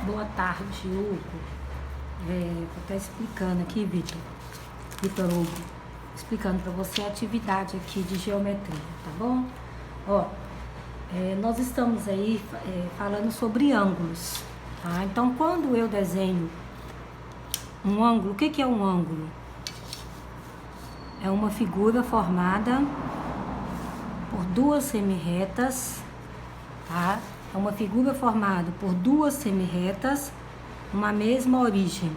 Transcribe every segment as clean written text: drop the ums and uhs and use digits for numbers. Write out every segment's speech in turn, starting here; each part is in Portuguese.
Boa tarde, Hugo. Vou estar explicando aqui, Vitor Hugo, explicando para você a atividade aqui de geometria, tá bom? Nós estamos aí falando sobre ângulos, tá? Então, quando eu desenho um ângulo, o que é um ângulo? É uma figura formada por duas semirretas, tá? É uma figura formada por duas semirretas, uma mesma origem.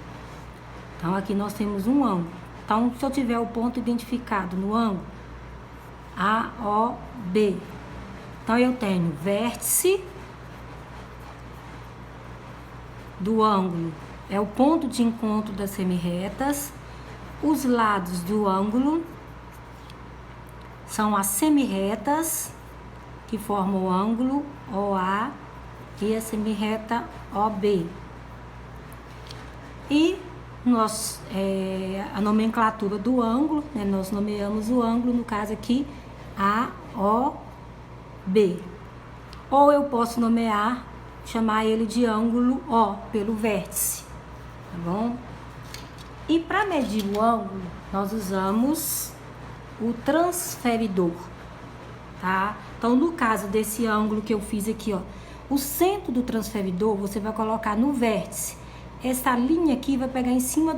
Então, aqui nós temos um ângulo. Então, se eu tiver o ponto identificado no ângulo AOB, então eu tenho vértice do ângulo, é o ponto de encontro das semirretas. Os lados do ângulo são as semirretas que formam o ângulo OA e a semirreta OB. E a nomenclatura do ângulo, né, nós nomeamos o ângulo, no caso aqui, AOB. Ou eu posso chamar ele de ângulo O, pelo vértice, tá bom? E para medir o ângulo, nós usamos o transferidor, tá? Então, no caso desse ângulo que eu fiz aqui, o centro do transferidor você vai colocar no vértice. Essa linha aqui vai pegar em cima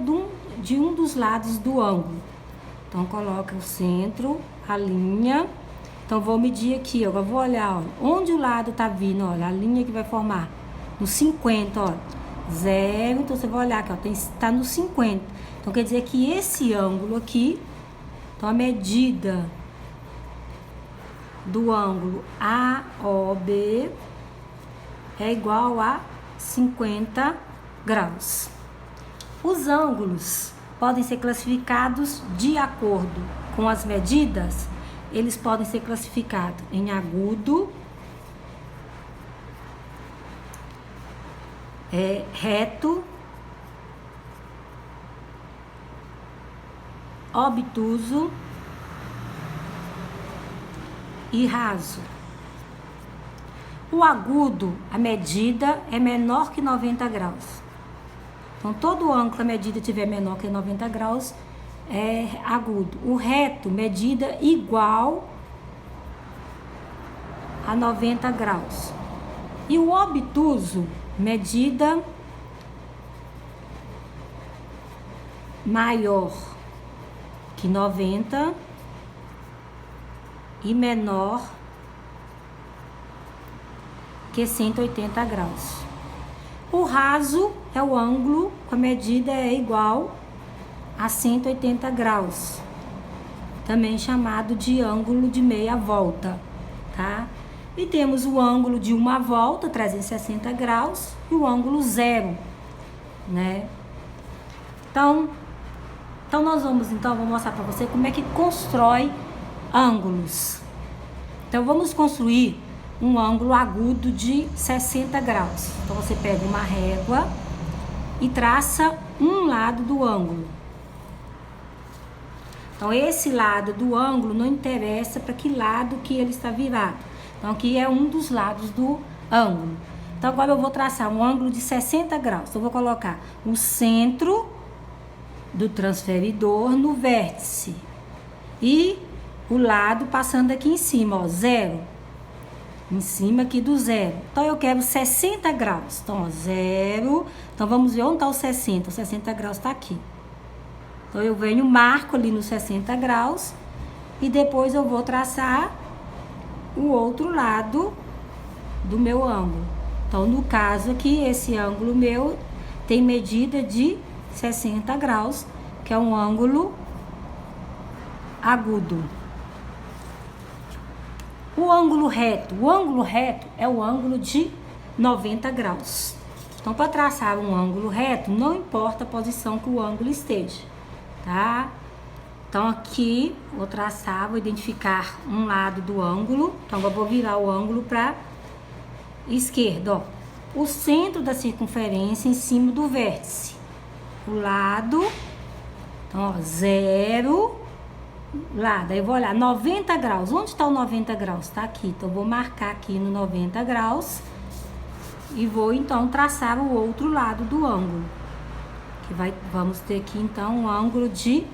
de um dos lados do ângulo. Então, coloca o centro, a linha. Então, vou medir aqui, eu vou olhar, onde o lado tá vindo, olha, a linha que vai formar no 50, ó, 0. Então, você vai olhar aqui, tá no 50. Então, quer dizer que esse ângulo aqui, então, a medida do ângulo AOB é igual a 50 graus. Os ângulos podem ser classificados de acordo com as medidas. Eles podem ser classificados em agudo, reto, obtuso e raso. O agudo, a medida é menor que 90 graus. Então, todo ângulo, a medida tiver menor que 90 graus, é agudo. O reto, medida igual a 90 graus. E o obtuso, medida maior que 90 e menor que 180 graus. O raso é o ângulo com a medida é igual a 180 graus, também chamado de ângulo de meia volta, tá? E temos o ângulo de uma volta, 360 graus, e o ângulo zero, né? Então vou mostrar para você como é que constrói ângulos. Então, vamos construir um ângulo agudo de 60 graus. Então, você pega uma régua e traça um lado do ângulo. Então, esse lado do ângulo não interessa para que lado que ele está virado. Então, aqui é um dos lados do ângulo. Então, agora eu vou traçar um ângulo de 60 graus. Então, eu vou colocar o centro do transferidor no vértice e o lado passando aqui em cima, ó, 0. Em cima aqui do 0. Então, eu quero 60 graus. Então, ó, 0. Então, vamos ver onde está o 60. O 60 graus está aqui. Então, eu venho, marco ali nos 60 graus e depois eu vou traçar o outro lado do meu ângulo. Então, no caso aqui, esse ângulo meu tem medida de 60 graus, que é um ângulo agudo. O ângulo reto é o ângulo de 90 graus. Então, para traçar um ângulo reto, não importa a posição que o ângulo esteja, tá? Então, aqui, vou traçar, vou identificar um lado do ângulo. Então, eu vou virar o ângulo para esquerda, ó. O centro da circunferência em cima do vértice. O lado, então, ó, 0, lado. Aí eu vou olhar 90 graus. Onde está o 90 graus? Tá aqui. Então, eu vou marcar aqui no 90 graus e vou então traçar o outro lado do ângulo. Vamos ter aqui então um ângulo de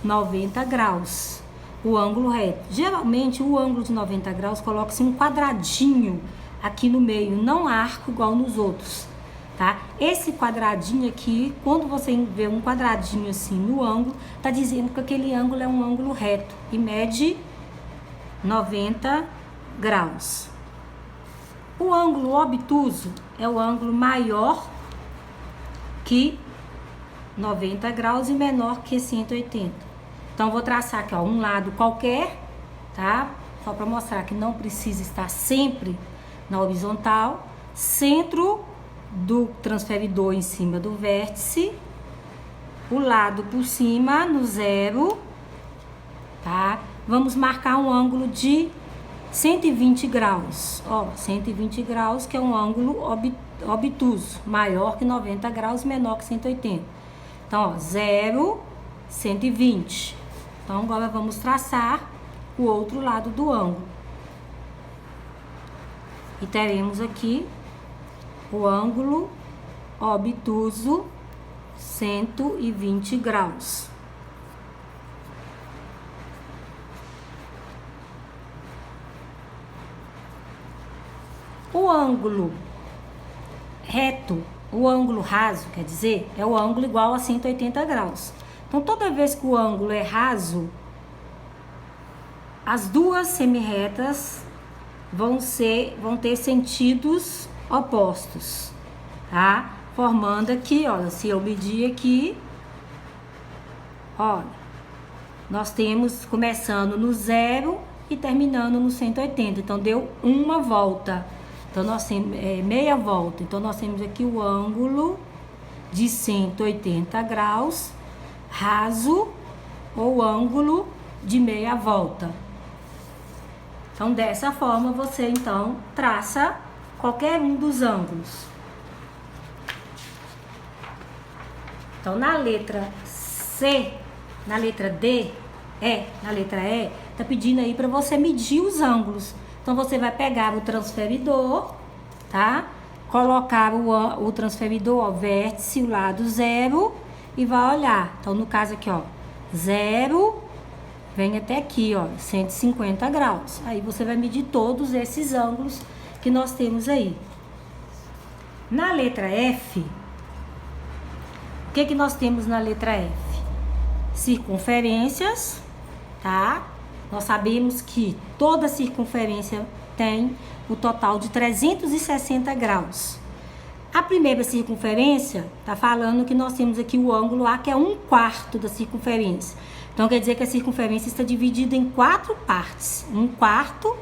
90 graus. O ângulo reto. Geralmente o ângulo de 90 graus coloca-se um quadradinho aqui no meio, não arco igual nos outros, tá? Esse quadradinho aqui, quando você vê um quadradinho assim no ângulo, tá dizendo que aquele ângulo é um ângulo reto e mede 90 graus. O ângulo obtuso é o ângulo maior que 90 graus e menor que 180. Então, vou traçar aqui, ó, um lado qualquer, tá? Só para mostrar que não precisa estar sempre na horizontal. Centro do transferidor em cima do vértice. O lado por cima no zero, tá? Vamos marcar um ângulo de 120 graus. Ó, 120 graus, que é um ângulo obtuso. Maior que 90 graus, menor que 180. Então, ó, 0, 120. Então, agora vamos traçar o outro lado do ângulo. E teremos aqui o ângulo obtuso 120 graus. O ângulo reto, o ângulo raso, quer dizer, é o ângulo igual a 180 graus. Então, toda vez que o ângulo é raso, as duas semirretas vão ter sentidos opostos, tá? Formando aqui, olha, se eu medir aqui, olha, nós temos começando no 0 e terminando no 180. Então, deu uma volta. Então, nós temos meia volta. Então, nós temos aqui o ângulo de 180 graus raso ou ângulo de meia volta. Então, dessa forma, você então traça qualquer um dos ângulos. Então, na letra C, na letra D, na letra E, tá pedindo aí para você medir os ângulos. Então, você vai pegar o transferidor, tá? Colocar o transferidor, ó, vértice, o lado 0 e vai olhar. Então, no caso aqui, ó, 0, vem até aqui, ó, 150 graus. Aí, você vai medir todos esses ângulos que nós temos aí. Na letra F, o que nós temos na letra F? Circunferências, tá? Nós sabemos que toda circunferência tem o total de 360 graus. A primeira circunferência tá falando que nós temos aqui o ângulo A, que é 1/4 da circunferência. Então, quer dizer que a circunferência está dividida em 4 partes. 1/4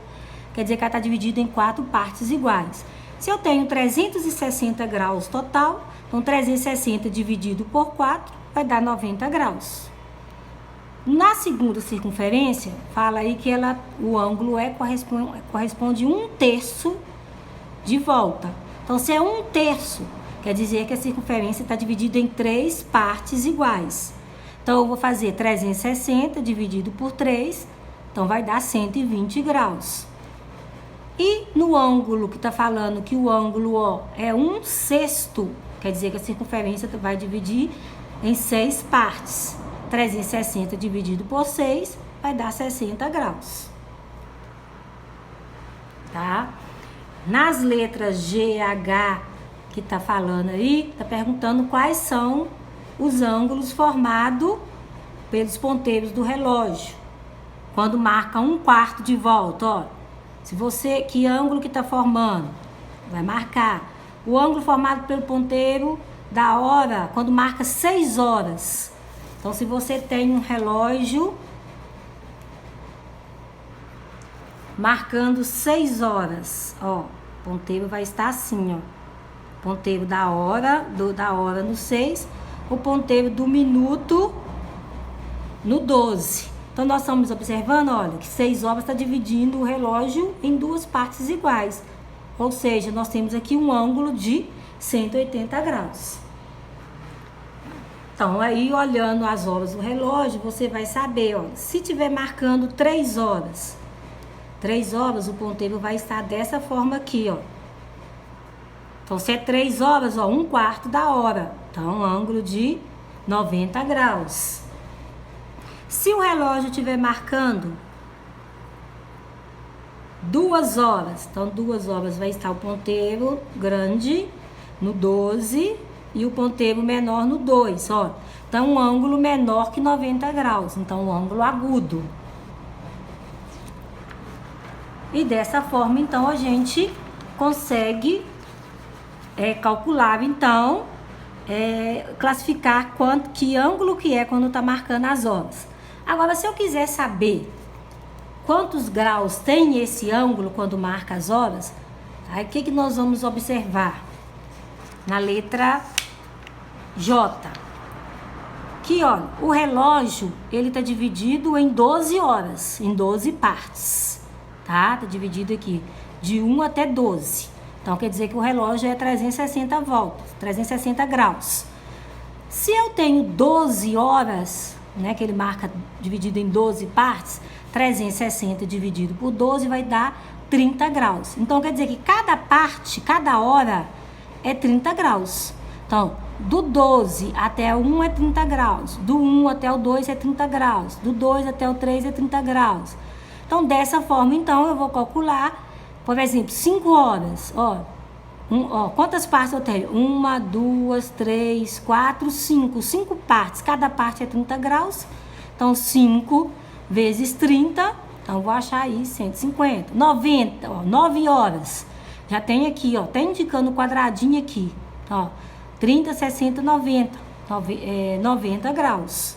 quer dizer que ela está dividida em 4 partes iguais. Se eu tenho 360 graus total, então 360 dividido por 4 vai dar 90 graus. Na segunda circunferência, fala aí que o ângulo corresponde a 1/3 de volta. Então, se é 1/3, quer dizer que a circunferência está dividida em 3 partes iguais. Então, eu vou fazer 360 dividido por 3, então vai dar 120 graus. E no ângulo que está falando que o ângulo O é 1/6, quer dizer que a circunferência vai dividir em 6 partes. 360 dividido por 6 vai dar 60 graus. Tá? Nas letras G, H, que tá falando aí, tá perguntando quais são os ângulos formados pelos ponteiros do relógio. Quando marca 1/4 de volta, ó. Que ângulo que tá formando? Vai marcar. O ângulo formado pelo ponteiro da hora, quando marca 6 horas. Então, se você tem um relógio marcando 6 horas, ó, o ponteiro vai estar assim, ó. Ponteiro da hora no 6, o ponteiro do minuto no 12. Então, nós estamos observando, olha, que 6 horas está dividindo o relógio em 2 partes iguais. Ou seja, nós temos aqui um ângulo de 180 graus. Então, aí, olhando as horas do relógio, você vai saber, ó, se tiver marcando 3 horas, o ponteiro vai estar dessa forma aqui, ó. Então, se é 3 horas, ó, 1/4 da hora. Então, ângulo de 90 graus. Se o relógio estiver marcando 2 horas, então 2 horas vai estar o ponteiro grande no 12 e o ponteiro menor no 2, ó. Então, um ângulo menor que 90 graus, então um ângulo agudo. E dessa forma, então, a gente consegue calcular, então, classificar que ângulo que é quando está marcando as horas. Agora, se eu quiser saber quantos graus tem esse ângulo quando marca as horas, aí o que nós vamos observar? Na letra J. Que, olha, o relógio, ele tá dividido em 12 horas, em 12 partes, tá? Tá dividido aqui, de 1 até 12. Então, quer dizer que o relógio é 360 voltas, 360 graus. Se eu tenho 12 horas, né, que ele marca dividido em 12 partes, 360 dividido por 12 vai dar 30 graus. Então, quer dizer que cada parte, cada hora é 30 graus. Então, do 12 até o 1 é 30 graus, do 1 até o 2 é 30 graus, do 2 até o 3 é 30 graus. Então, dessa forma, então, eu vou calcular, por exemplo, 5 horas, ó, quantas partes eu tenho? 1, 2, 3, 4, 5. 5 partes, cada parte é 30 graus. Então, 5 vezes 30, então vou achar aí 150. 90, ó, 9 horas. Já tem aqui, ó, tá indicando o quadradinho aqui, ó, 30, 60, 90, 90 graus.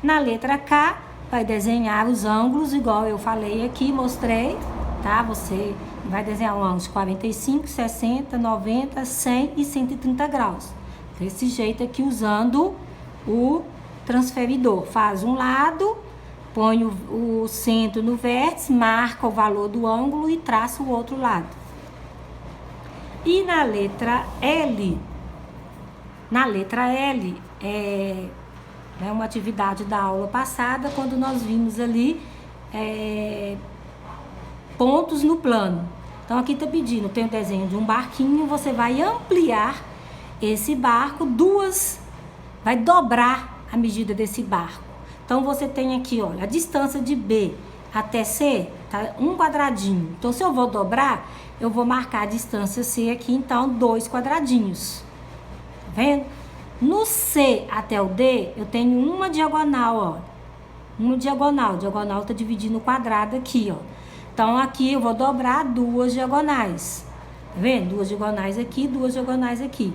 Na letra K, vai desenhar os ângulos, igual eu falei aqui, mostrei, tá? Você vai desenhar um ângulo de 45, 60, 90, 100 e 130 graus. Desse jeito aqui, usando o transferidor. Faz um lado, põe o centro no vértice, marca o valor do ângulo e traça o outro lado. E na letra L, é uma atividade da aula passada, quando nós vimos ali pontos no plano. Então, aqui está pedindo, tem o desenho de um barquinho, você vai ampliar esse barco, vai dobrar a medida desse barco. Então, você tem aqui, olha, a distância de B até C, tá 1 quadradinho. Então, se eu vou dobrar, eu vou marcar a distância C aqui, então, 2 quadradinhos. Tá vendo? No C até o D, eu tenho uma diagonal, ó. Uma diagonal. Diagonal tá dividindo o quadrado aqui, ó. Então, aqui eu vou dobrar 2 diagonais. Tá vendo? 2 diagonais aqui, 2 diagonais aqui.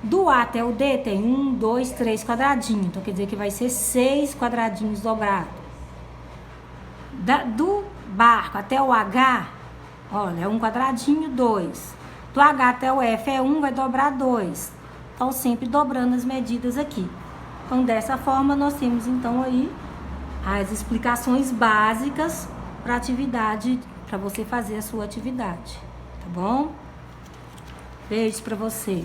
Do A até o D tem 1, 2, 3 quadradinhos. Então, quer dizer que vai ser 6 quadradinhos dobrados. Do barco até o H, olha, é 1 quadradinho, 2. Do H até o F é 1, vai dobrar 2. Então, sempre dobrando as medidas aqui. Então, dessa forma, nós temos, então, aí as explicações básicas para atividade, para você fazer a sua atividade. Tá bom? Beijos para você.